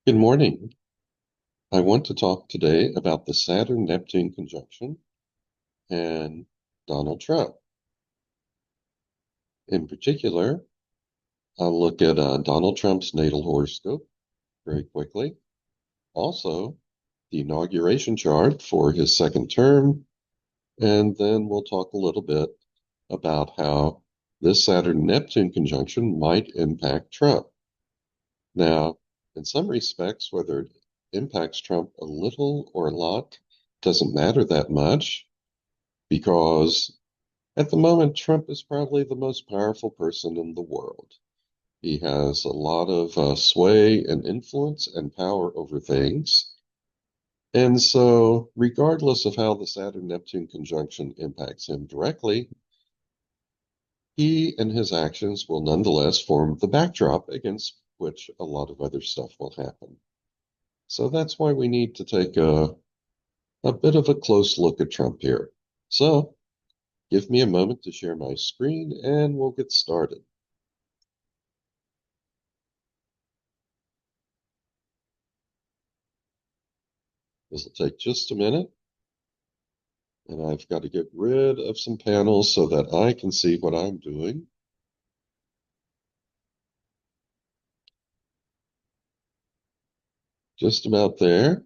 Good morning. I want to talk today about the Saturn-Neptune conjunction and Donald Trump. In particular, I'll look at Donald Trump's natal horoscope very quickly. Also, the inauguration chart for his second term, and then we'll talk a little bit about how this Saturn-Neptune conjunction might impact Trump. Now, in some respects, whether it impacts Trump a little or a lot doesn't matter that much because at the moment, Trump is probably the most powerful person in the world. He has a lot of sway and influence and power over things. And so, regardless of how the Saturn-Neptune conjunction impacts him directly, he and his actions will nonetheless form the backdrop against which a lot of other stuff will happen. So that's why we need to take a bit of a close look at Trump here. So give me a moment to share my screen and we'll get started. This will take just a minute. And I've got to get rid of some panels so that I can see what I'm doing. Just about there.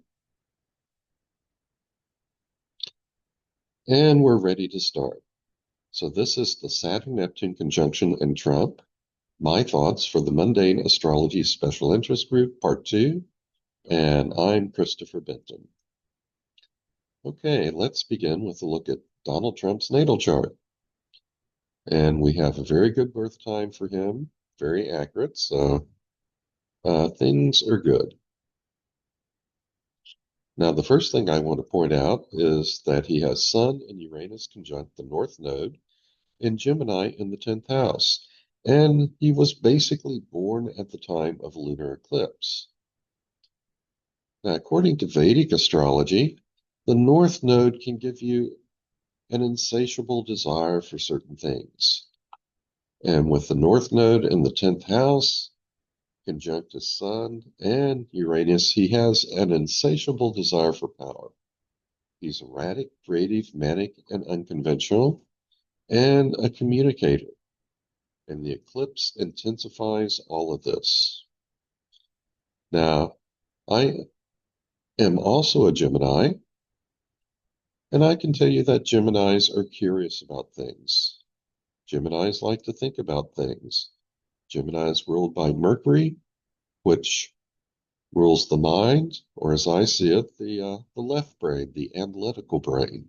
And we're ready to start. So this is the Saturn-Neptune conjunction and Trump. My thoughts for the Mundane Astrology Special Interest Group, Part 2. And I'm Christopher Benton. Okay, let's begin with a look at Donald Trump's natal chart. And we have a very good birth time for him, very accurate, so things are good. Now, the first thing I want to point out is that he has Sun and Uranus conjunct the North Node in Gemini in the 10th house, and he was basically born at the time of lunar eclipse. Now, according to Vedic astrology, the North Node can give you an insatiable desire for certain things. And with the North Node in the 10th house, conjunct his Sun and Uranus, he has an insatiable desire for power. He's erratic, creative, manic, and unconventional, and a communicator. And the eclipse intensifies all of this. Now, I am also a Gemini, and I can tell you that Geminis are curious about things. Geminis like to think about things. Gemini is ruled by Mercury, which rules the mind, or as I see it, the left brain, the analytical brain.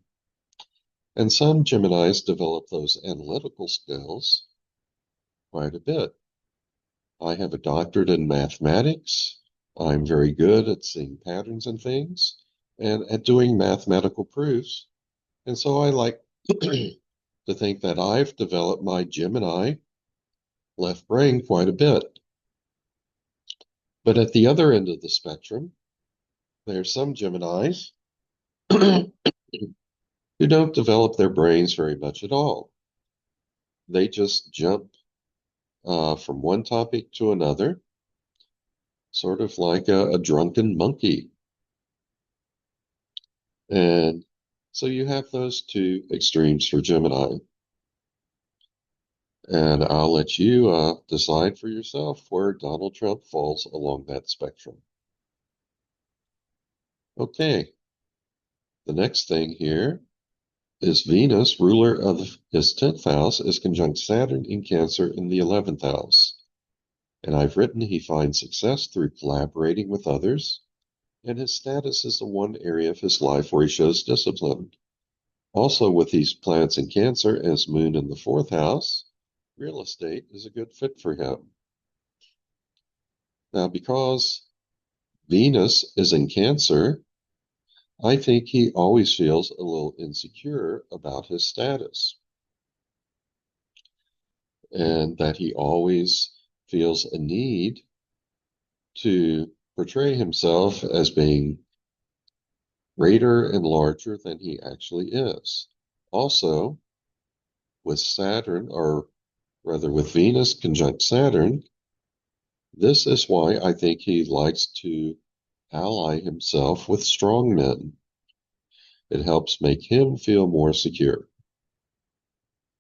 And some Geminis develop those analytical skills quite a bit. I have a doctorate in mathematics. I'm very good at seeing patterns in things and at doing mathematical proofs. And so I like to think that I've developed my Gemini left brain quite a bit. But at the other end of the spectrum, there are some Geminis who don't develop their brains very much at all. They just jump from one topic to another, sort of like a drunken monkey. And so you have those two extremes for Gemini. And I'll let you decide for yourself where Donald Trump falls along that spectrum. Okay, the next thing here is Venus, ruler of his 10th house, is conjunct Saturn in Cancer in the 11th house. And I've written he finds success through collaborating with others, and his status is the one area of his life where he shows discipline. Also, with these planets in Cancer as Moon in the 4th house, real estate is a good fit for him. Now, because Venus is in Cancer, I think he always feels a little insecure about his status, and that he always feels a need to portray himself as being greater and larger than he actually is. Also, with Saturn, or rather with Venus conjunct Saturn, this is why I think he likes to ally himself with strong men. It helps make him feel more secure.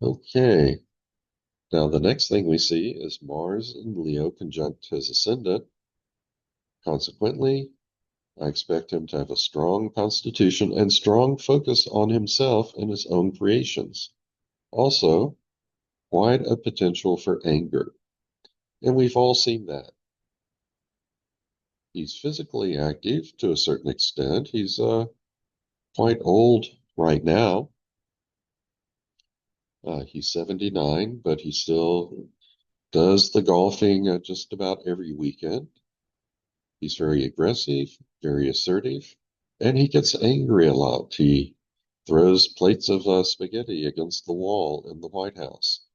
Okay, now the next thing we see is Mars in Leo conjunct his ascendant. Consequently, I expect him to have a strong constitution and strong focus on himself and his own creations. Also, quite a potential for anger. And we've all seen that. He's physically active to a certain extent. He's quite old right now. He's 79, but he still does the golfing just about every weekend. He's very aggressive, very assertive, and he gets angry a lot. He throws plates of spaghetti against the wall in the White House.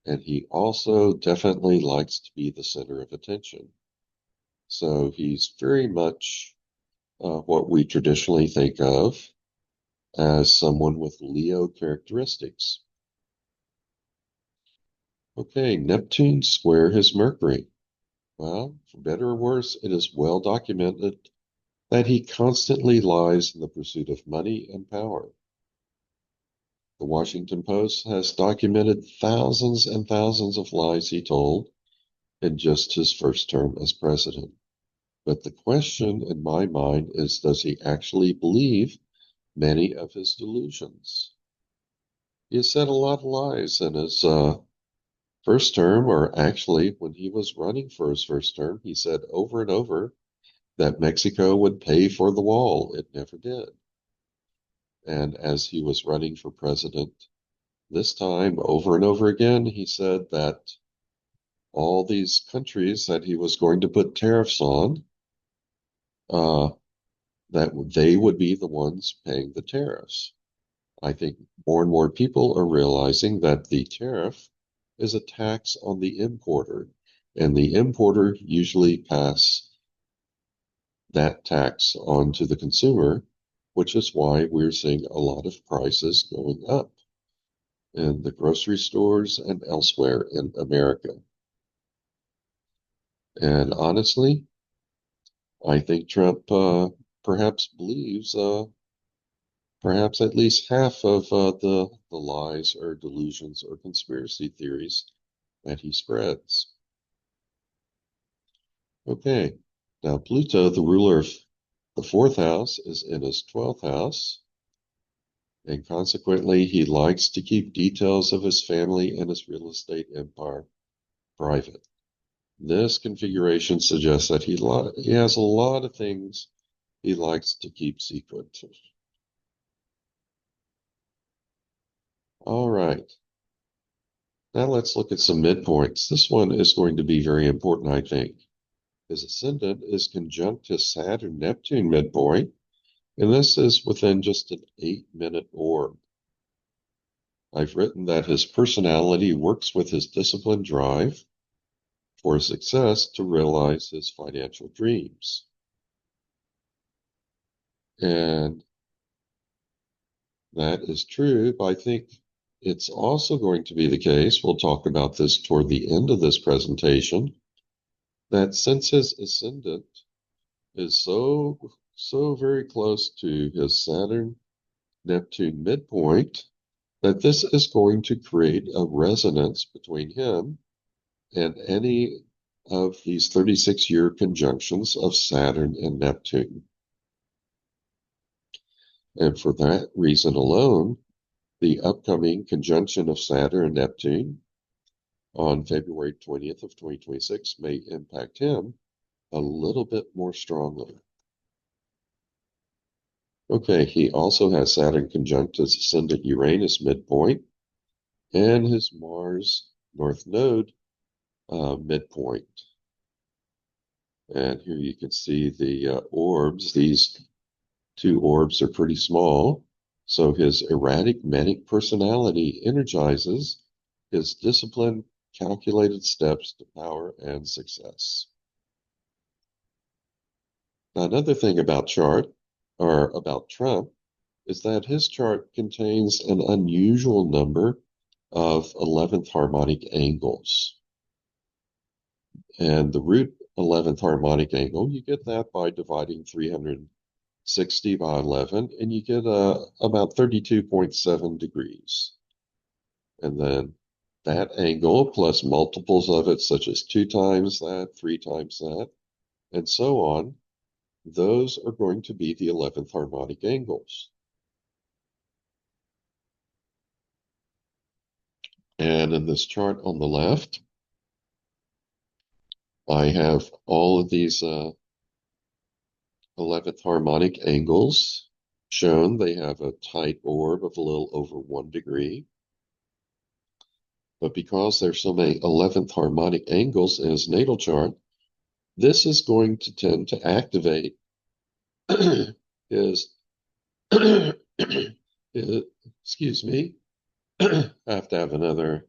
And he also definitely likes to be the center of attention. So he's very much what we traditionally think of as someone with Leo characteristics. Okay, Neptune square his Mercury. Well, for better or worse, it is well documented that he constantly lies in the pursuit of money and power. The Washington Post has documented thousands and thousands of lies he told in just his first term as president. But the question in my mind is, does he actually believe many of his delusions? He has said a lot of lies in his first term, or actually, when he was running for his first term, he said over and over that Mexico would pay for the wall. It never did. And as he was running for president this time, over and over again, he said that all these countries that he was going to put tariffs on, uh, that they would be the ones paying the tariffs. I think more and more people are realizing that the tariff is a tax on the importer, and the importer usually pass that tax on to the consumer, which is why we're seeing a lot of prices going up in the grocery stores and elsewhere in America. And honestly, I think Trump perhaps believes perhaps at least half of the lies or delusions or conspiracy theories that he spreads. Okay, now Pluto, the ruler of the fourth house, is in his 12th house, and consequently, he likes to keep details of his family and his real estate empire private. This configuration suggests that he has a lot of things he likes to keep secret. All right. Now let's look at some midpoints. This one is going to be very important, I think. His ascendant is conjunct his Saturn-Neptune midpoint, and this is within just an 8-minute orb. I've written that his personality works with his disciplined drive for success to realize his financial dreams. And that is true, but I think it's also going to be the case, we'll talk about this toward the end of this presentation, that since his ascendant is so very close to his Saturn-Neptune midpoint, that this is going to create a resonance between him and any of these 36-year conjunctions of Saturn and Neptune. And for that reason alone, the upcoming conjunction of Saturn and Neptune on February 20th of 2026 may impact him a little bit more strongly. Okay, he also has Saturn conjunct his ascendant Uranus midpoint and his Mars North Node midpoint. And here you can see the orbs. These two orbs are pretty small. So his erratic, manic personality energizes his disciplined, calculated steps to power and success. Now, another thing about Trump is that his chart contains an unusual number of 11th harmonic angles. And the root 11th harmonic angle, you get that by dividing 360 by 11, and you get about 32.7 degrees. And then that angle plus multiples of it, such as 2 times that, 3 times that, and so on, those are going to be the 11th harmonic angles. And in this chart on the left, I have all of these 11th harmonic angles shown. They have a tight orb of a little over 1 degree. But because there's so many 11th harmonic angles in his natal chart, this is going to tend to activate his, excuse me, I have to have another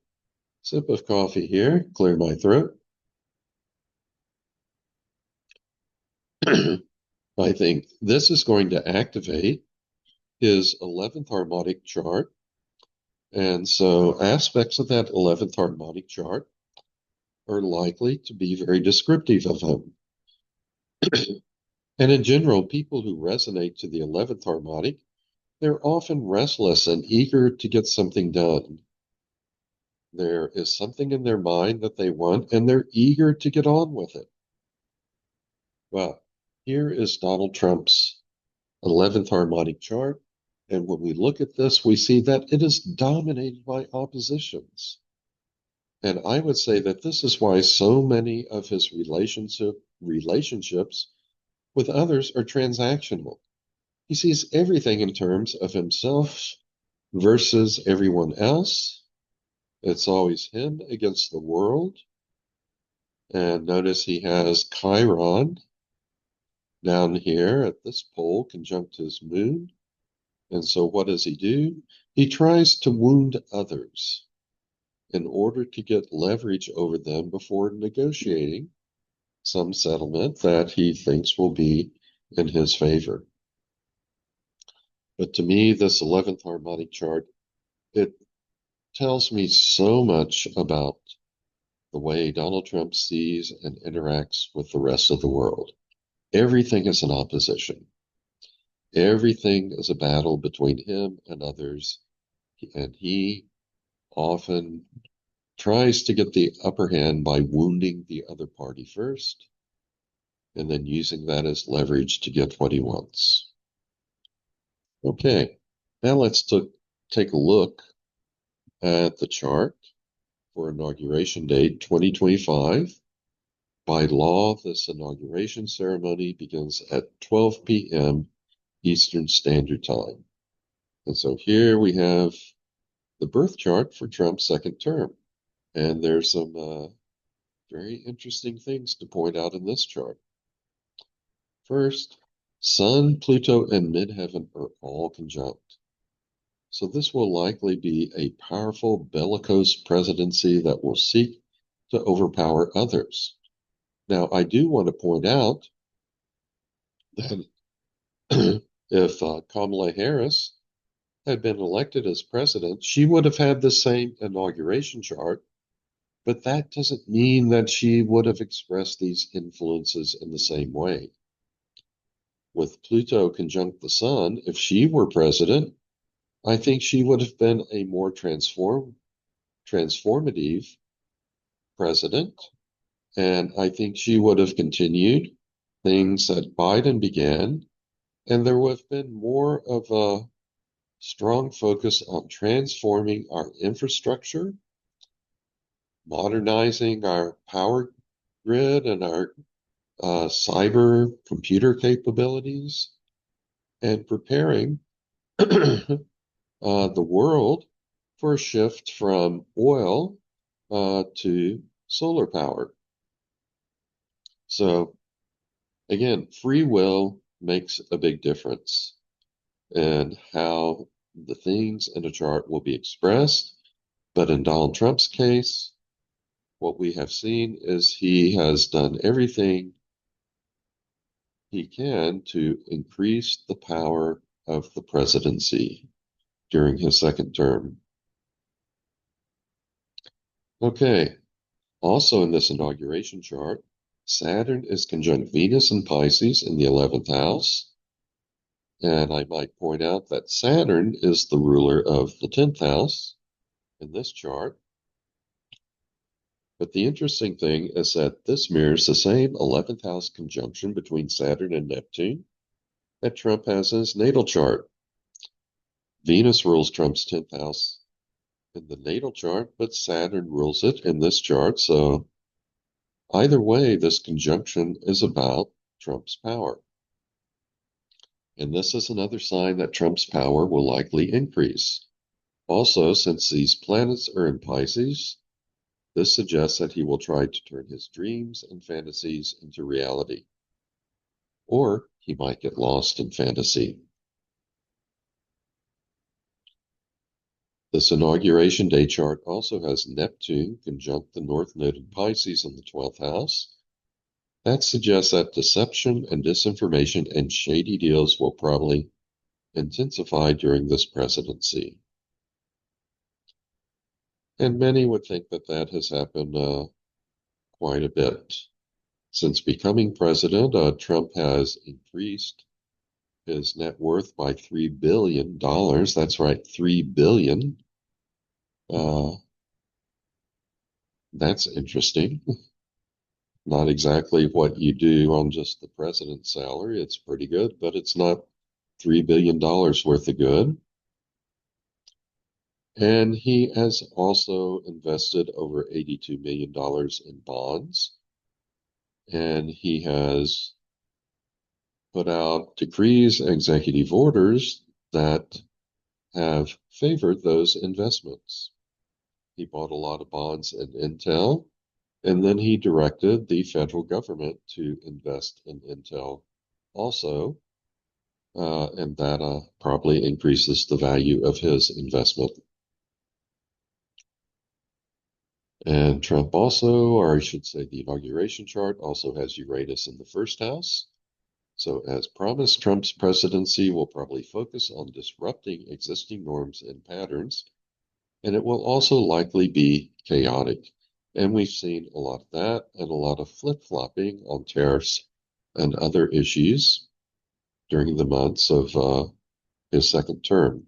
sip of coffee here, clear my throat. I think this is going to activate his 11th harmonic chart. And so aspects of that 11th harmonic chart are likely to be very descriptive of him. And in general, people who resonate to the 11th harmonic, they're often restless and eager to get something done. There is something in their mind that they want, and they're eager to get on with it. Well, here is Donald Trump's 11th harmonic chart. And when we look at this, we see that it is dominated by oppositions. And I would say that this is why so many of his relationships with others are transactional. He sees everything in terms of himself versus everyone else. It's always him against the world. And notice he has Chiron down here at this pole conjunct his moon. And so what does he do? He tries to wound others in order to get leverage over them before negotiating some settlement that he thinks will be in his favor. But to me, this 11th harmonic chart, it tells me so much about the way Donald Trump sees and interacts with the rest of the world. Everything is an opposition. Everything is a battle between him and others, and he often tries to get the upper hand by wounding the other party first, and then using that as leverage to get what he wants. Okay, now let's take a look at the chart for inauguration date 2025. By law, this inauguration ceremony begins at 12 p.m. Eastern Standard Time. And so here we have the birth chart for Trump's second term. And there's some very interesting things to point out in this chart. First, Sun, Pluto, and midheaven are all conjunct. So this will likely be a powerful bellicose presidency that will seek to overpower others. Now, I do want to point out that if Kamala Harris had been elected as president, she would have had the same inauguration chart, but that doesn't mean that she would have expressed these influences in the same way. With Pluto conjunct the Sun, if she were president, I think she would have been a more transformative president, and I think she would have continued things that Biden began, and there would have been more of a strong focus on transforming our infrastructure, modernizing our power grid and our cyber computer capabilities, and preparing the world for a shift from oil to solar power. So again, free will makes a big difference in how the things in a chart will be expressed. But in Donald Trump's case, what we have seen is he has done everything he can to increase the power of the presidency during his second term. Okay, Also in this inauguration chart, Saturn is conjunct Venus in Pisces in the 11th house. And I might point out that Saturn is the ruler of the 10th house in this chart. But the interesting thing is that this mirrors the same 11th house conjunction between Saturn and Neptune that Trump has in his natal chart. Venus rules Trump's 10th house in the natal chart, but Saturn rules it in this chart. So either way, this conjunction is about Trump's power. And this is another sign that Trump's power will likely increase. Also, since these planets are in Pisces, this suggests that he will try to turn his dreams and fantasies into reality. Or he might get lost in fantasy. This inauguration day chart also has Neptune conjunct the North Node in Pisces in the 12th house. That suggests that deception and disinformation and shady deals will probably intensify during this presidency. And many would think that that has happened quite a bit. Since becoming president, Trump has increased his net worth by $3 billion. That's right, $3 billion. That's interesting. Not exactly what you do on just the president's salary. It's pretty good, but it's not $3 billion worth of good. And he has also invested over $82 million in bonds. And he has put out decrees, executive orders that have favored those investments. He bought a lot of bonds in Intel, and then he directed the federal government to invest in Intel also, and that probably increases the value of his investment. And Trump also, or I should say the inauguration chart, also has Uranus in the first house. So as promised, Trump's presidency will probably focus on disrupting existing norms and patterns, and it will also likely be chaotic. And we've seen a lot of that and a lot of flip-flopping on tariffs and other issues during the months of his second term.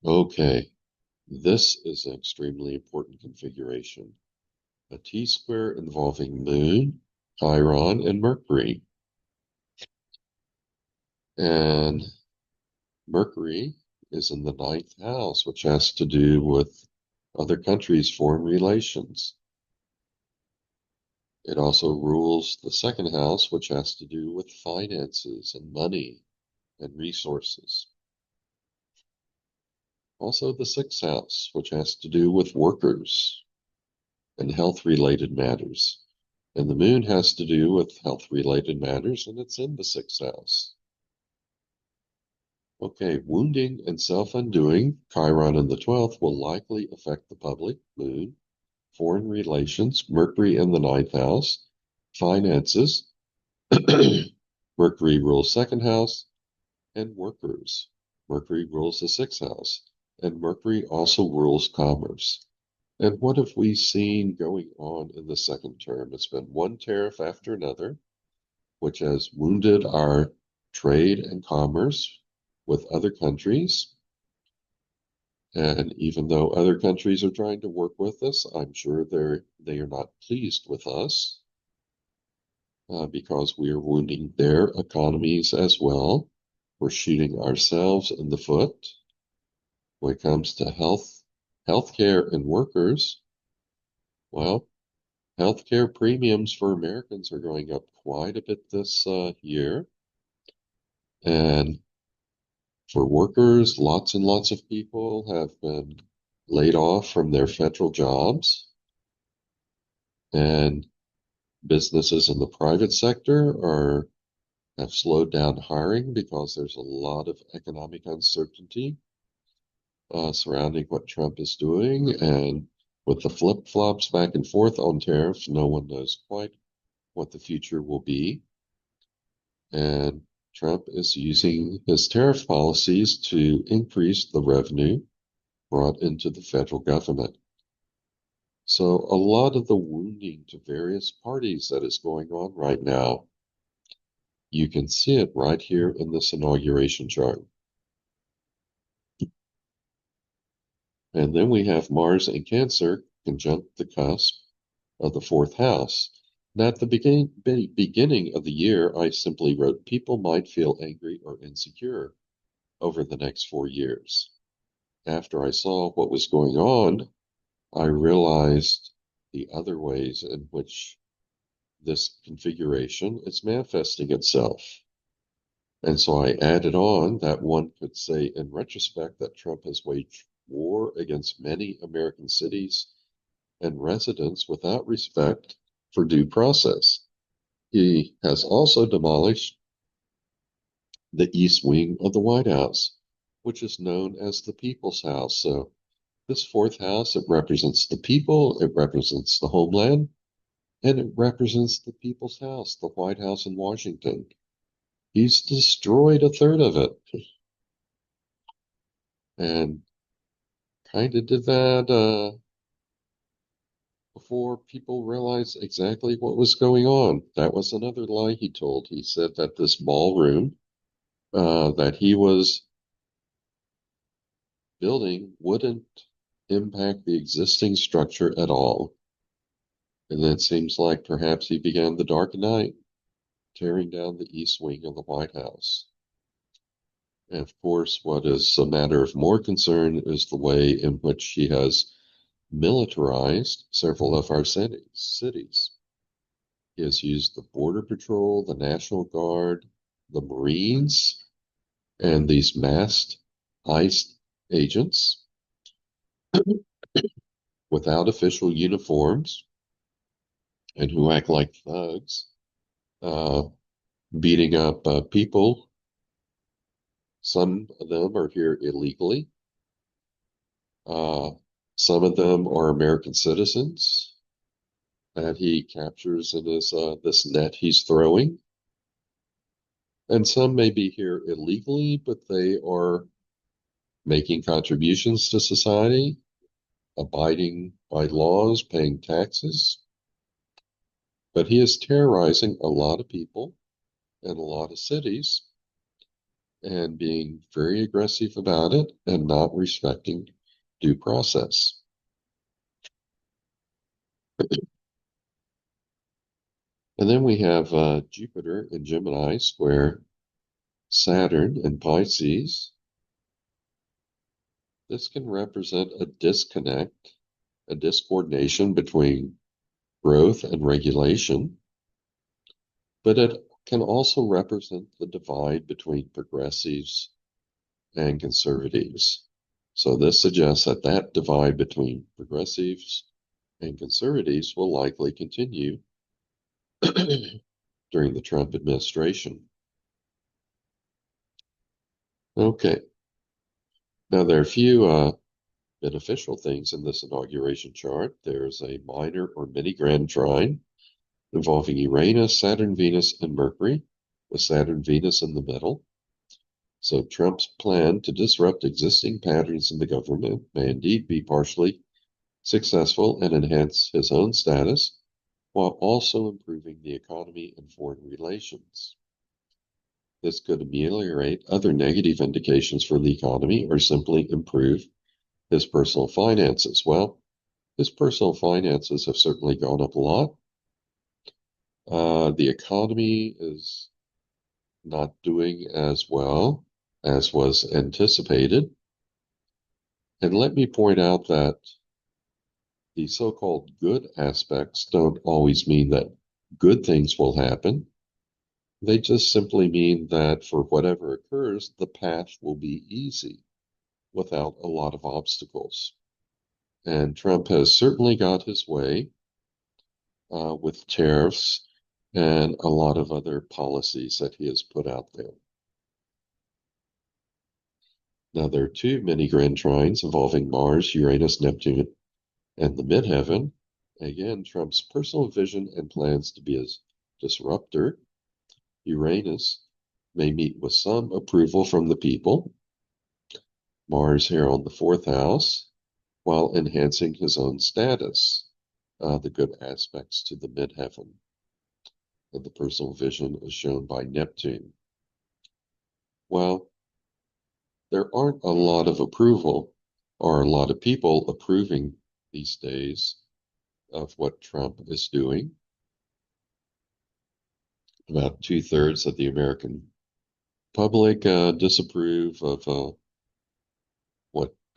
Okay, this is an extremely important configuration. A T-square involving Moon, Chiron, and Mercury. And Mercury is in the 9th house, which has to do with other countries' foreign relations. It also rules the 2nd house, which has to do with finances and money and resources. Also the 6th house, which has to do with workers and health-related matters. And the moon has to do with health-related matters, and it's in the 6th house. Okay, wounding and self-undoing, Chiron in the 12th, will likely affect the public, moon, foreign relations, Mercury in the 9th house, finances, Mercury rules 2nd house, and workers. Mercury rules the 6th house, and Mercury also rules commerce. And what have we seen going on in the second term? It's been one tariff after another, which has wounded our trade and commerce with other countries. And even though other countries are trying to work with us, I'm sure they are not pleased with us because we are wounding their economies as well. We're shooting ourselves in the foot when it comes to healthcare and workers. Well, healthcare premiums for Americans are going up quite a bit this year. And for workers, lots and lots of people have been laid off from their federal jobs. And businesses in the private sector have slowed down hiring because there's a lot of economic uncertainty surrounding what Trump is doing. And with the flip-flops back and forth on tariffs, no one knows quite what the future will be. And Trump is using his tariff policies to increase the revenue brought into the federal government. So a lot of the wounding to various parties that is going on right now, you can see it right here in this inauguration chart. And then we have Mars in Cancer conjunct the cusp of the fourth house. Now, at the beginning of the year, I simply wrote, people might feel angry or insecure over the next 4 years. After I saw what was going on, I realized the other ways in which this configuration is manifesting itself. And so I added on that one could say in retrospect that Trump has waged war against many American cities and residents without respect for due process. He has also demolished the East Wing of the White House, which is known as the People's House. So this fourth house, it represents the people, it represents the homeland, and it represents the People's House, the White House in Washington. He's destroyed a third of it and kind of did that before people realized exactly what was going on. That was another lie he told. He said that this ballroom that he was building wouldn't impact the existing structure at all. And then it seems like perhaps he began the dark night, tearing down the east wing of the White House. And of course, what is a matter of more concern is the way in which he has militarized several of our cities. He has used the Border Patrol, the National Guard, the Marines, and these masked ICE agents without official uniforms and who act like thugs, uh, beating up people. Some of them are here illegally. Uh, some of them are American citizens that he captures in his this net he's throwing. And some may be here illegally, but they are making contributions to society, abiding by laws, paying taxes. But he is terrorizing a lot of people in a lot of cities and being very aggressive about it and not respecting due process. And then we have Jupiter in Gemini square Saturn in Pisces. This can represent a disconnect, a discoordination between growth and regulation, but it can also represent the divide between progressives and conservatives. So this suggests that that divide between progressives and conservatives will likely continue during the Trump administration. Okay. Now, there are a few beneficial things in this inauguration chart. There's a minor or mini grand trine involving Uranus, Saturn, Venus, and Mercury, with Saturn, Venus in the middle. So Trump's plan to disrupt existing patterns in the government may indeed be partially successful and enhance his own status, while also improving the economy and foreign relations. This could ameliorate other negative indications for the economy or simply improve his personal finances. Well, his personal finances have certainly gone up a lot. The economy is not doing as well as was anticipated. And let me point out that the so-called good aspects don't always mean that good things will happen. They just simply mean that for whatever occurs, the path will be easy without a lot of obstacles. And Trump has certainly got his way with tariffs and a lot of other policies that he has put out there. Now, there are two mini grand trines involving Mars, Uranus, Neptune, and the midheaven. Again, Trump's personal vision and plans to be a disruptor. Uranus may meet with some approval from the people. Mars here on the fourth house, while enhancing his own status. the good aspects to the midheaven. And the personal vision is shown by Neptune. Well, there aren't a lot of approval or a lot of people approving these days of what Trump is doing. About 2/3 of the American public disapprove of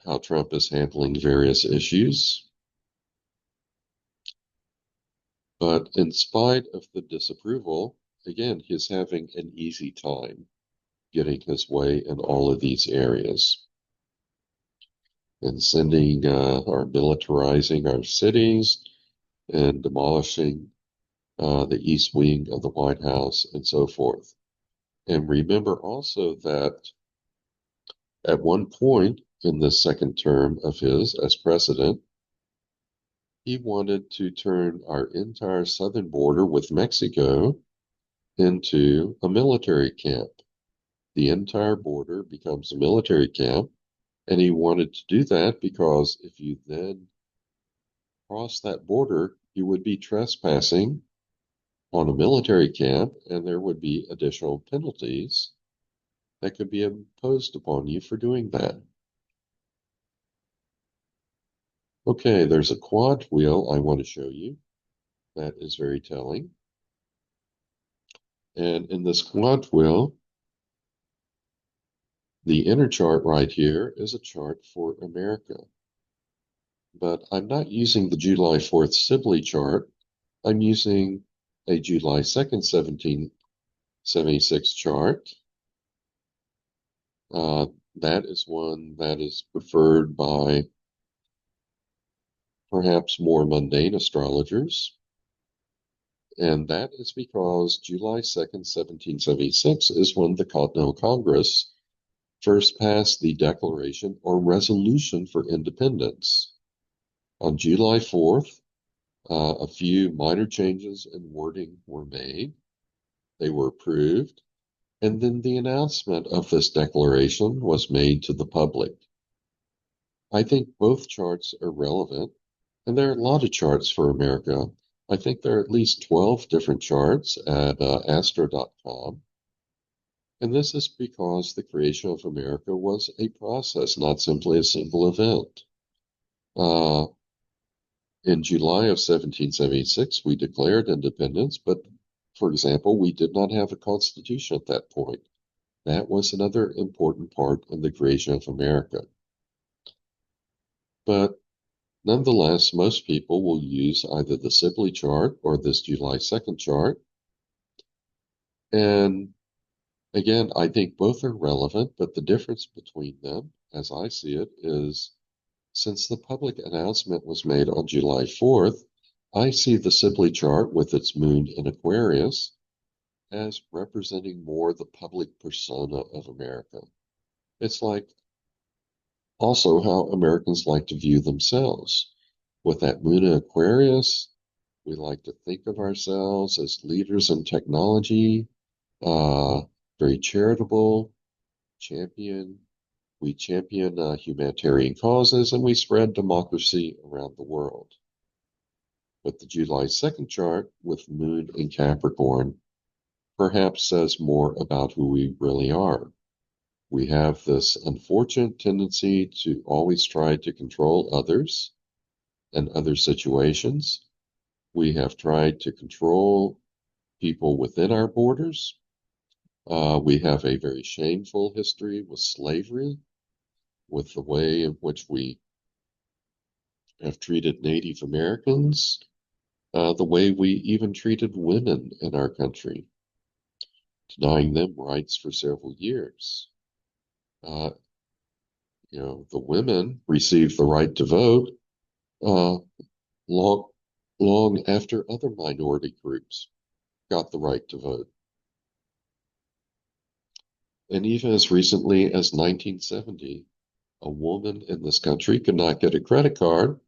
how Trump is handling various issues. But in spite of the disapproval, again, he's having an easy time getting his way in all of these areas and sending or militarizing our cities and demolishing the East Wing of the White House and so forth. And remember also that at one point in the second term of his as president, he wanted to turn our entire southern border with Mexico into a military camp. The entire border becomes a military camp, and he wanted to do that because if you then cross that border, you would be trespassing on a military camp, and there would be additional penalties that could be imposed upon you for doing that. Okay, there's a quad wheel I want to show you that is very telling. And in this quad wheel, the inner chart right here is a chart for America. But I'm not using the July 4th Sibley chart. I'm using a July 2nd, 1776 chart. That is one that is preferred by perhaps more mundane astrologers. And that is because July 2nd, 1776 is when the Continental Congress first passed the Declaration or Resolution for Independence. On July 4th, a few minor changes in wording were made. They were approved. And then the announcement of this declaration was made to the public. I think both charts are relevant, and there are a lot of charts for America. I think there are at least 12 different charts at astro.com. And this is because the creation of America was a process, not simply a single event. In July of 1776, we declared independence, but for example, we did not have a constitution at that point. That was another important part in the creation of America. But nonetheless, most people will use either the Sibley chart or this July 2nd chart. And again, I think both are relevant, but the difference between them, as I see it, is since the public announcement was made on July 4th, I see the Sibley chart with its moon in Aquarius as representing more the public persona of America. It's like also how Americans like to view themselves. With that moon in Aquarius, we like to think of ourselves as leaders in technology, very charitable, we champion humanitarian causes, and we spread democracy around the world. But the July 2nd chart with moon in Capricorn perhaps says more about who we really are. We have this unfortunate tendency to always try to control others and other situations. We have tried to control people within our borders. We have a very shameful history with slavery, with the way in which we have treated Native Americans, the way we even treated women in our country, denying them rights for several years. The women received the right to vote long after other minority groups got the right to vote. And even as recently as 1970, a woman in this country could not get a credit card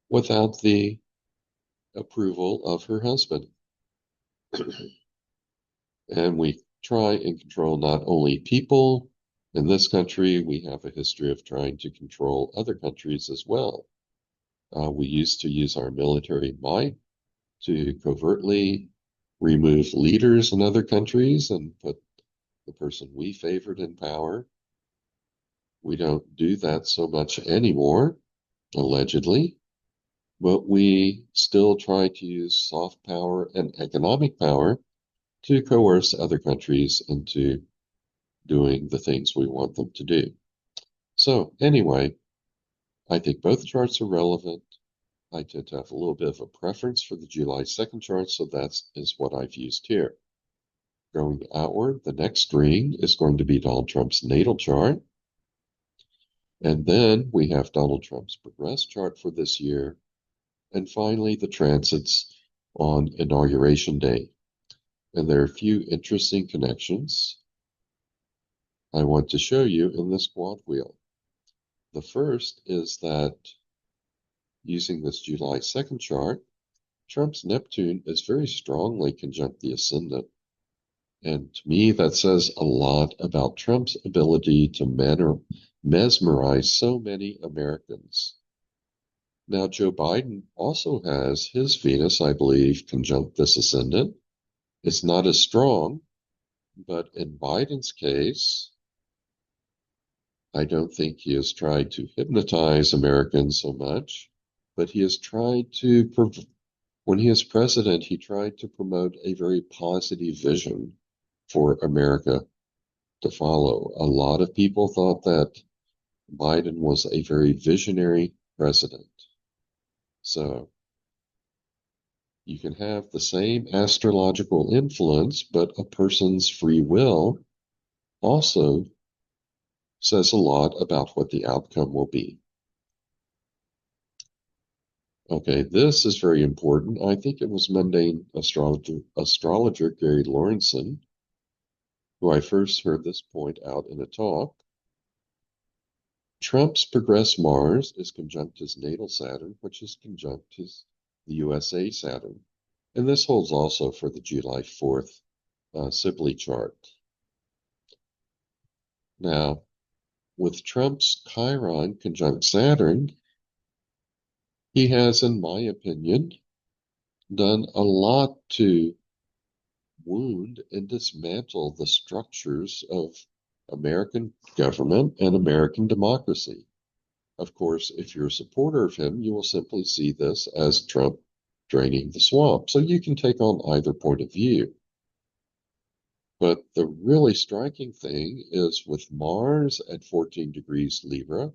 without the approval of her husband. And we try and control not only people in this country, we have a history of trying to control other countries as well. We used to use our military might to covertly remove leaders in other countries and put the person we favored in power. We don't do that so much anymore, allegedly, but we still try to use soft power and economic power to coerce other countries into doing the things we want them to do. So, anyway, I think both charts are relevant. I tend to have a little bit of a preference for the July 2nd chart, so that is what I've used here. Going outward, the next reading is going to be Donald Trump's natal chart. And then we have Donald Trump's progress chart for this year. And finally, the transits on Inauguration Day. And there are a few interesting connections I want to show you in this quad wheel. The first is that using this July 2nd chart, Trump's Neptune is very strongly conjunct the ascendant. And to me, that says a lot about Trump's ability to mesmerize so many Americans. Now, Joe Biden also has his Venus, I believe, conjunct this ascendant. It's not as strong, but in Biden's case, I don't think he has tried to hypnotize Americans so much, but he has tried to, when he was president, he tried to promote a very positive vision for America to follow. A lot of people thought that Biden was a very visionary president. So you can have the same astrological influence, but a person's free will also says a lot about what the outcome will be. Okay, this is very important. I think it was mundane astrologer Gary Lawrenson who I first heard this point out in a talk. Trump's progressed Mars is conjunct his natal Saturn, which is conjunct the USA Saturn. And this holds also for the July 4th Sibley chart. Now, with Trump's Chiron conjunct Saturn, he has, in my opinion, done a lot to wound and dismantle the structures of American government and American democracy. Of course, if you're a supporter of him, you will simply see this as Trump draining the swamp. So you can take on either point of view. But the really striking thing is with Mars at 14 degrees Libra,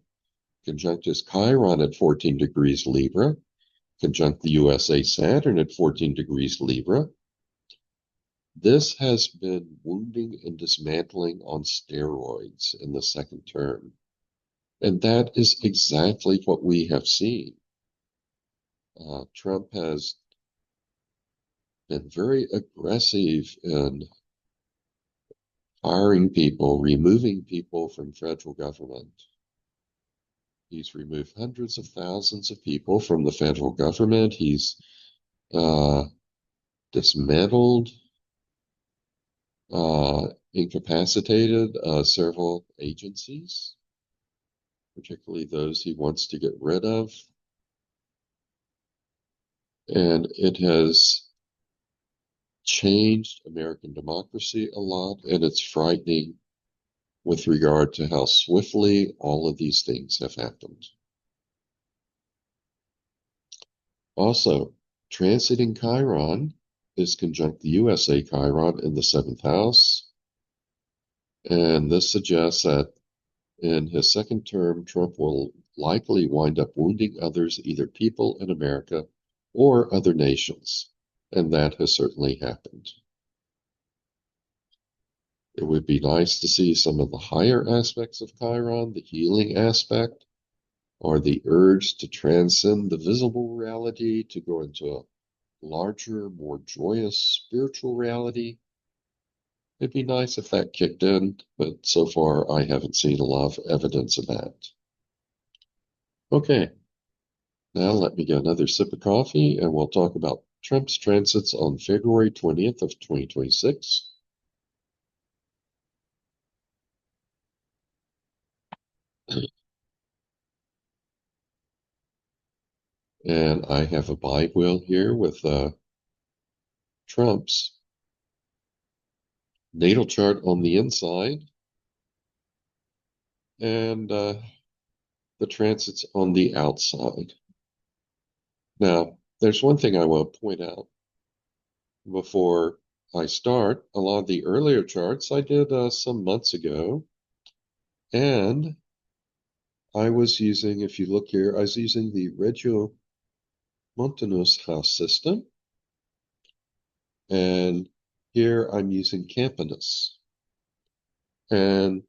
conjunct his Chiron at 14 degrees Libra, conjunct the USA Saturn at 14 degrees Libra. This has been wounding and dismantling on steroids in the second term. And that is exactly what we have seen. Trump has been very aggressive in firing people, removing people from federal government. He's removed hundreds of thousands of people from the federal government. He's dismantled, incapacitated several agencies, particularly those he wants to get rid of. And it has changed American democracy a lot, and it's frightening with regard to how swiftly all of these things have happened. Also, transiting Chiron is conjunct the USA Chiron in the 7th house, and this suggests that in his second term, Trump will likely wind up wounding others, either people in America or other nations, and that has certainly happened. It would be nice to see some of the higher aspects of Chiron, the healing aspect, or the urge to transcend the visible reality to go into a larger, more joyous spiritual reality. It'd be nice if that kicked in, but so far I haven't seen a lot of evidence of that. Okay, now let me get another sip of coffee and we'll talk about Trump's transits on February 20th of 2026. And I have a bi-wheel here with Trump's natal chart on the inside and the transits on the outside. Now, there's one thing I want to point out before I start. A lot of the earlier charts I did some months ago, and I was using, if you look here, I was using the Reggio Montanus house system, and here I'm using Campanus. And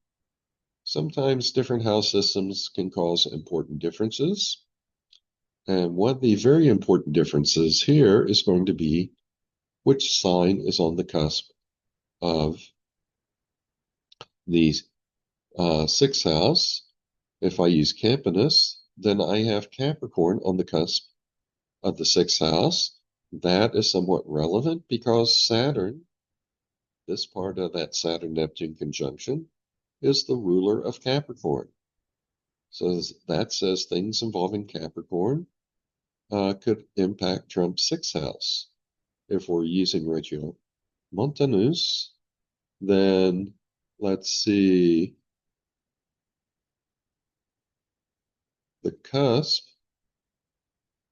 sometimes different house systems can cause important differences. And one of the very important differences here is going to be which sign is on the cusp of the sixth house. If I use Campanus, then I have Capricorn on the cusp of the sixth house. That is somewhat relevant because Saturn, this part of that Saturn-Neptune conjunction, is the ruler of Capricorn. So that says things involving Capricorn could impact Trump's sixth house. If we're using Reggio Montanus, then let's see, the cusp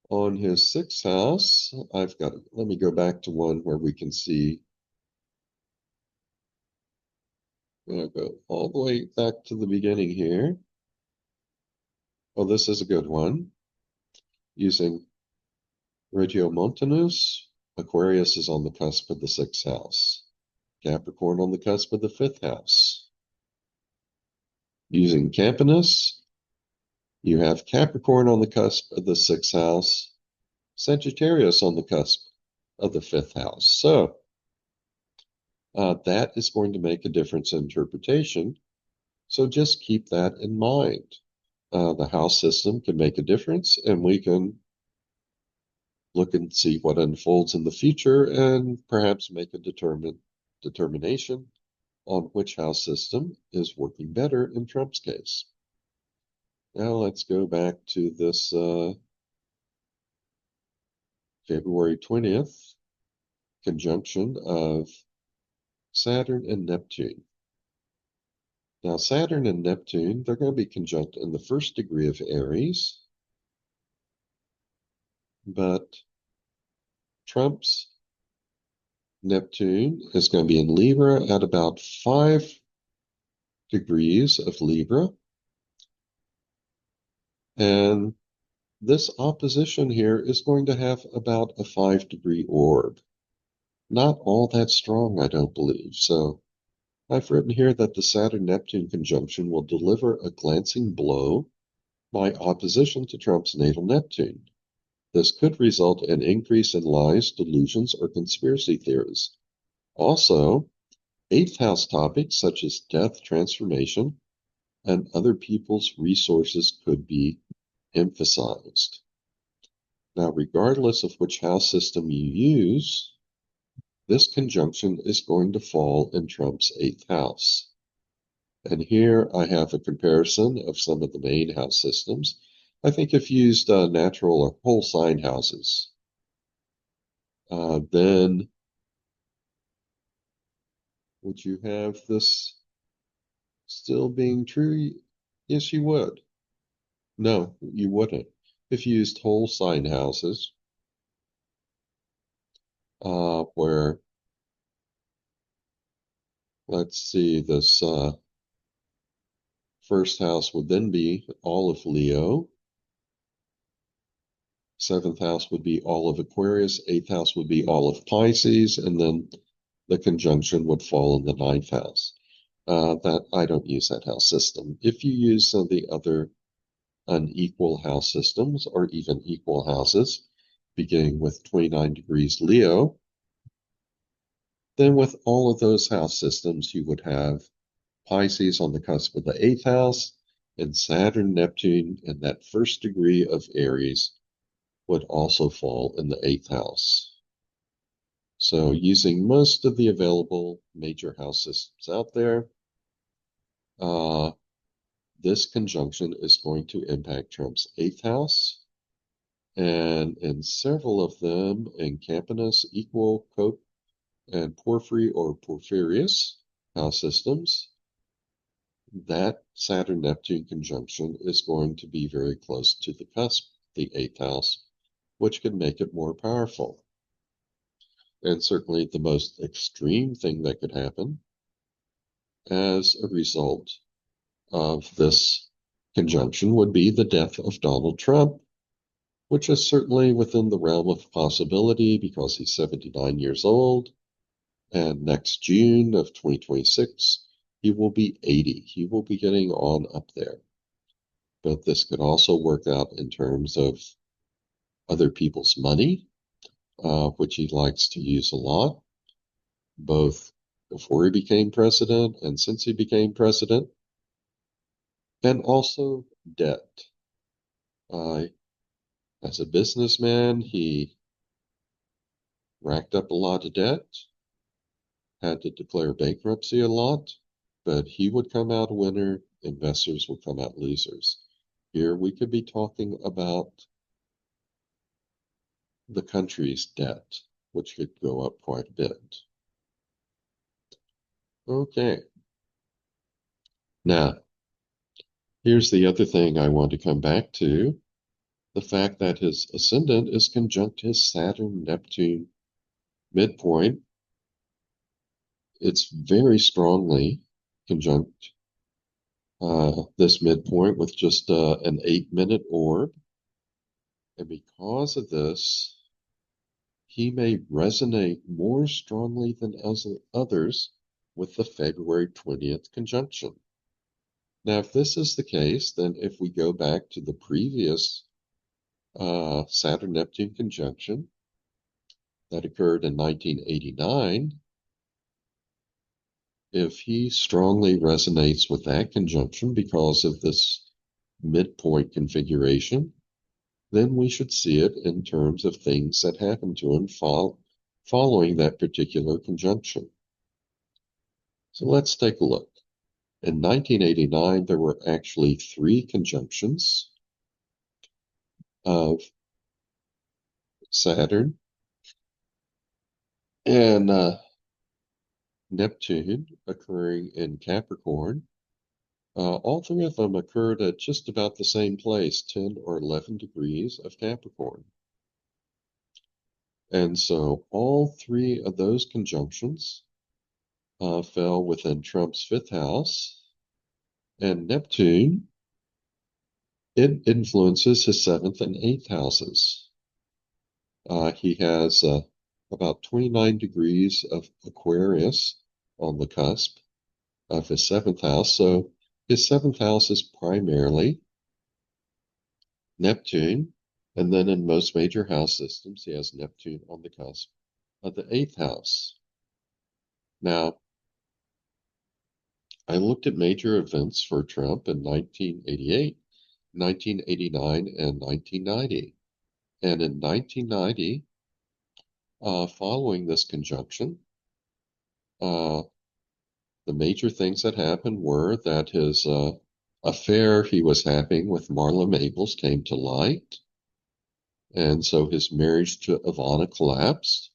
on his sixth house, let me go back to one where we can see, I'll go all the way back to the beginning here. Oh, this is a good one. Using Reggio Montanus, Aquarius is on the cusp of the sixth house. Capricorn on the cusp of the fifth house. Using Campanus, you have Capricorn on the cusp of the sixth house, Sagittarius on the cusp of the fifth house. So that is going to make a difference in interpretation. So just keep that in mind. The house system can make a difference, and we can look and see what unfolds in the future and perhaps make a determination on which house system is working better in Trump's case. Now let's go back to this February 20th conjunction of Saturn and Neptune. Now, Saturn and Neptune, they're going to be conjunct in the first degree of Aries, but Trump's Neptune is going to be in Libra at about 5 degrees of Libra. And this opposition here is going to have about a 5-degree orb. Not all that strong, I don't believe. So I've written here that the Saturn-Neptune conjunction will deliver a glancing blow by opposition to Trump's natal Neptune. This could result in increase in lies, delusions, or conspiracy theories. Also, eighth house topics such as death, transformation, and other people's resources could be emphasized. Now, regardless of which house system you use, this conjunction is going to fall in Trump's eighth house. And here I have a comparison of some of the main house systems. I think if used natural or whole sign houses, then would you have this still being true? Yes, you would. No, you wouldn't. If you used whole sign houses, where, let's see, this first house would then be all of Leo, seventh house would be all of Aquarius, eighth house would be all of Pisces, and then the conjunction would fall in the ninth house. That I don't use that house system. If you use some of the other unequal house systems or even equal houses, beginning with 29 degrees Leo, then with all of those house systems, you would have Pisces on the cusp of the eighth house, and Saturn, Neptune, and that first degree of Aries would also fall in the eighth house. So using most of the available major house systems out there, this conjunction is going to impact Trump's eighth house And in several of them, in Campanus, Equal, Cope, and Porphyry or Porphyrius house systems, that Saturn-Neptune conjunction is going to be very close to the cusp, the eighth house, which can make it more powerful. And certainly the most extreme thing that could happen as a result of this conjunction would be the death of Donald Trump, which is certainly within the realm of possibility because he's 79 years old. And next June of 2026, he will be 80. He will be getting on up there. But this could also work out in terms of other people's money, which he likes to use a lot, both before he became president and since he became president, and also debt. As a businessman, he racked up a lot of debt, had to declare bankruptcy a lot, but he would come out a winner, investors would come out losers. Here we could be talking about the country's debt, which could go up quite a bit. Okay. Now, here's the other thing I want to come back to, the fact that his ascendant is conjunct his Saturn-Neptune midpoint. It's very strongly conjunct this midpoint with just an 8-minute orb. And because of this, he may resonate more strongly than others with the February 20th conjunction. Now, if this is the case, then if we go back to the previous Saturn-Neptune conjunction that occurred in 1989, if he strongly resonates with that conjunction because of this midpoint configuration, then we should see it in terms of things that happened to him following that particular conjunction. So let's take a look. In 1989, there were actually 3 conjunctions of Saturn and Neptune occurring in Capricorn. All 3 of them occurred at just about the same place, 10 or 11 degrees of Capricorn. And so all 3 of those conjunctions fell within Trump's 5th house. And Neptune, it influences his 7th and 8th houses. He has about 29 degrees of Aquarius on the cusp of his 7th house. So his 7th house is primarily Neptune. And then in most major house systems, he has Neptune on the cusp of the 8th house. Now, I looked at major events for Trump in 1988, 1989, and 1990. And in 1990, following this conjunction, the major things that happened were that his affair he was having with Marla Maples came to light. And so his marriage to Ivana collapsed,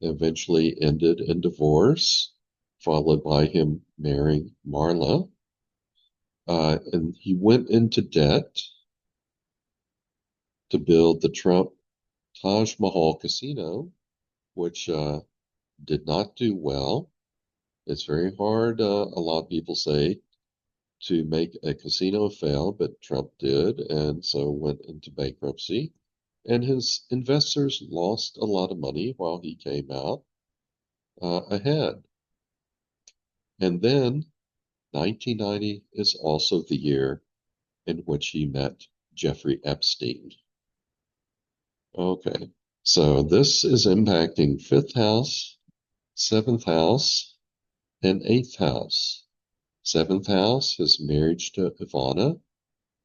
eventually ended in divorce, followed by him marrying Marla. And he went into debt to build the Trump Taj Mahal Casino, which did not do well. It's very hard, a lot of people say, to make a casino fail, but Trump did, and so went into bankruptcy. And his investors lost a lot of money while he came out ahead. And then 1990 is also the year in which he met Jeffrey Epstein. Okay, so this is impacting 5th house, 7th house, and 8th house. 7th house, his marriage to Ivana.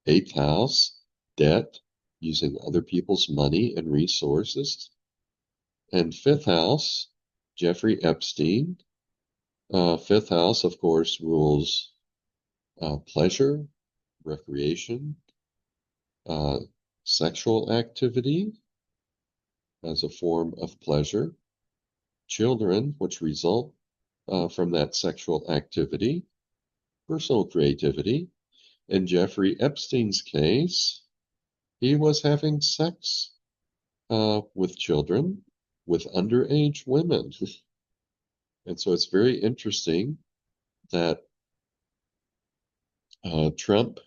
8th house, debt, using other people's money and resources. And 5th house, Jeffrey Epstein. 5th house, of course, rules pleasure, recreation, sexual activity as a form of pleasure, children, which result from that sexual activity, personal creativity. In Jeffrey Epstein's case, he was having sex with children, with underage women. And so it's very interesting that Trump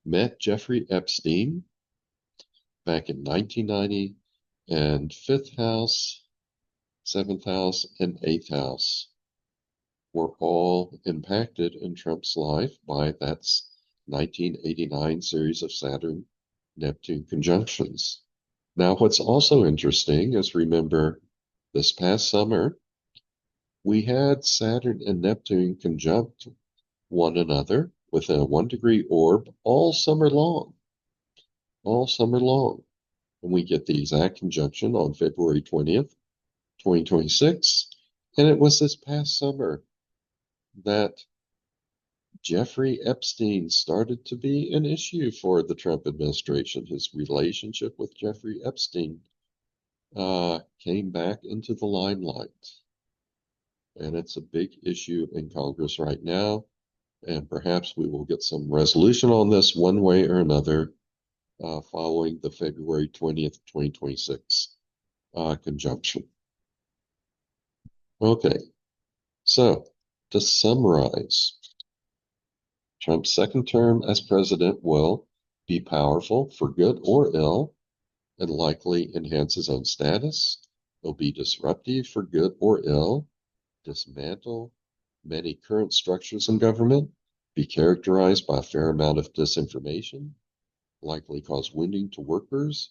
met Jeffrey Epstein back in 1990, and fifth house, seventh house, and eighth house were all impacted in Trump's life by that 1989 series of Saturn-Neptune conjunctions. Now, what's also interesting is, remember, this past summer, we had Saturn and Neptune conjunct one another within a 1-degree orb all summer long. All summer long. And we get the exact conjunction on February 20th, 2026. And it was this past summer that Jeffrey Epstein started to be an issue for the Trump administration. His relationship with Jeffrey Epstein came back into the limelight. And it's a big issue in Congress right now. And perhaps we will get some resolution on this one way or another following the February 20th, 2026 conjunction. Okay, so to summarize, Trump's second term as president will be powerful for good or ill and likely enhance his own status. It'll be disruptive for good or ill, dismantle many current structures in government, be characterized by a fair amount of disinformation, likely cause wounding to workers,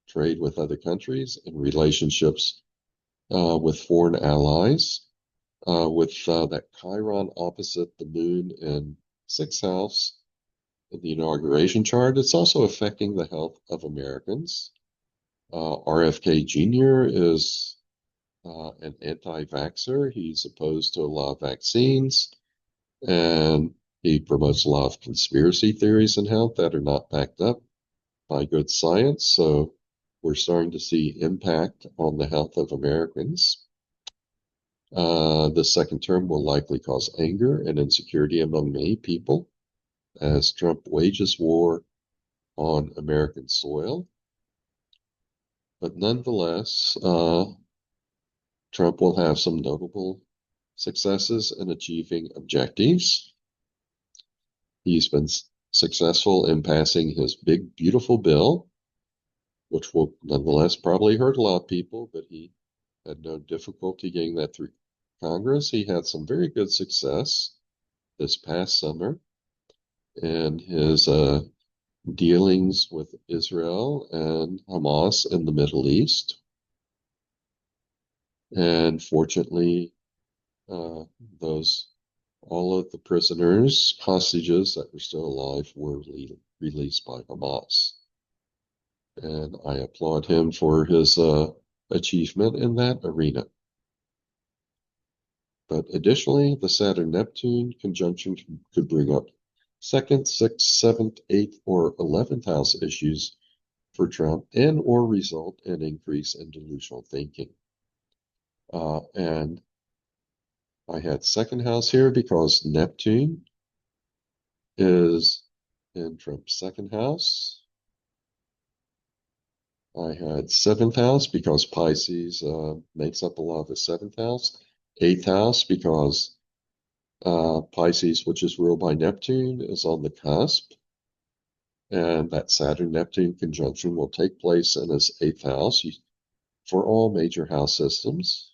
trade with other countries, and relationships with foreign allies. With that Chiron opposite the moon in sixth house in the inauguration chart, it's also affecting the health of Americans. RFK Jr. is an anti-vaxxer. He's opposed to a lot of vaccines, and he promotes a lot of conspiracy theories in health that are not backed up by good science. So we're starting to see impact on the health of Americans. The second term will likely cause anger and insecurity among many people as Trump wages war on American soil. But nonetheless, Trump will have some notable successes in achieving objectives. He's been successful in passing his big, beautiful bill, which will nonetheless probably hurt a lot of people, but he had no difficulty getting that through Congress. He had some very good success this past summer in his dealings with Israel and Hamas in the Middle East. And fortunately, all of the prisoners, hostages that were still alive, were released by Hamas. And I applaud him for his achievement in that arena. But additionally, the Saturn-Neptune conjunction could bring up second, sixth, seventh, eighth, or 11th house issues for Trump and or result in increase in delusional thinking. And I had second house here because Neptune is in Trump's second house. I had seventh house because Pisces makes up a lot of the seventh house. Eighth house because Pisces, which is ruled by Neptune, is on the cusp. And that Saturn-Neptune conjunction will take place in his eighth house for all major house systems.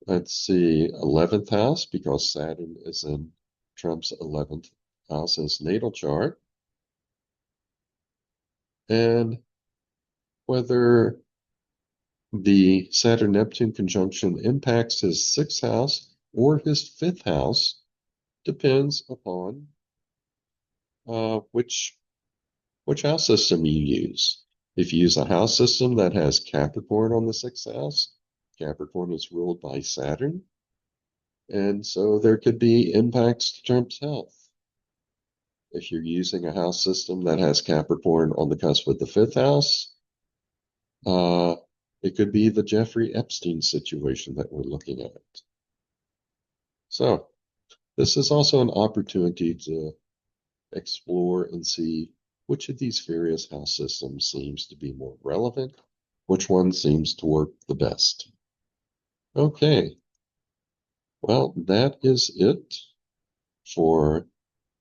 Let's see, 11th house, because Saturn is in Trump's 11th house in his natal chart. And whether the Saturn-Neptune conjunction impacts his sixth house or his fifth house depends upon which house system you use. If you use a house system that has Capricorn on the sixth house, Capricorn is ruled by Saturn, and so there could be impacts to Trump's health. If you're using a house system that has Capricorn on the cusp of the fifth house, uh, it could be the Jeffrey Epstein situation that we're looking at. So this is also an opportunity to explore and see which of these various house systems seems to be more relevant, which one seems to work the best. Okay, well, that is it for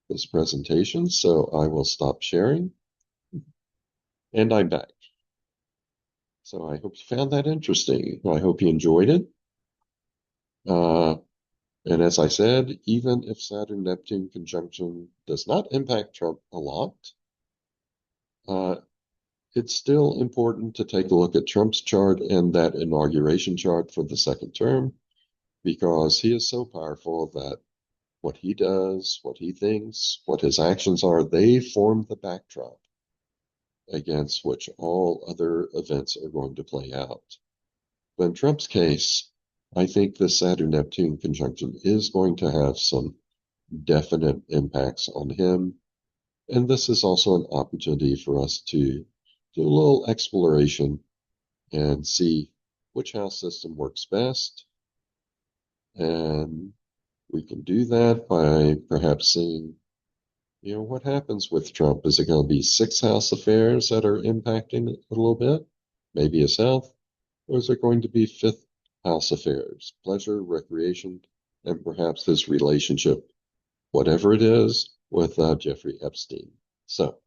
this presentation. So I will stop sharing and I'm back. So I hope you found that interesting. I hope you enjoyed it. Uh, and as I said, even if Saturn-Neptune conjunction does not impact Trump a lot, uh, it's still important to take a look at Trump's chart and that inauguration chart for the second term, because he is so powerful that what he does, what he thinks, what his actions are, they form the backdrop against which all other events are going to play out. But in Trump's case, I think the Saturn-Neptune conjunction is going to have some definite impacts on him. And this is also an opportunity for us to do a little exploration and see which house system works best. And we can do that by perhaps seeing, what happens with Trump. Is it going to be sixth house affairs that are impacting it a little bit? Maybe his health? Or is it going to be fifth house affairs, pleasure, recreation, and perhaps his relationship, whatever it is, with Jeffrey Epstein? So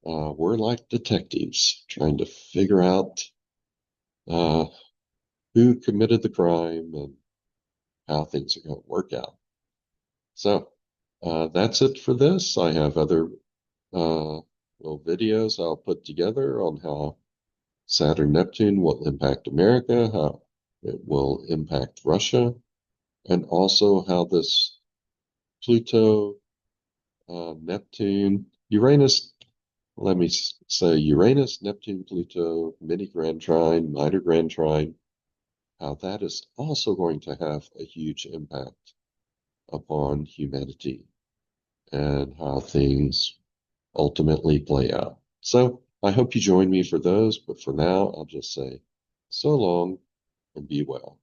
we're like detectives trying to figure out uh, who committed the crime and how things are going to work out. So that's it for this. I have other little videos I'll put together on how Saturn-Neptune will impact America, how it will impact Russia, and also how this Pluto, Neptune, Uranus, let me say Uranus, Neptune, Pluto, mini grand trine, minor grand trine, how that is also going to have a huge impact upon humanity and how things ultimately play out. So I hope you join me for those, but for now, I'll just say so long and be well.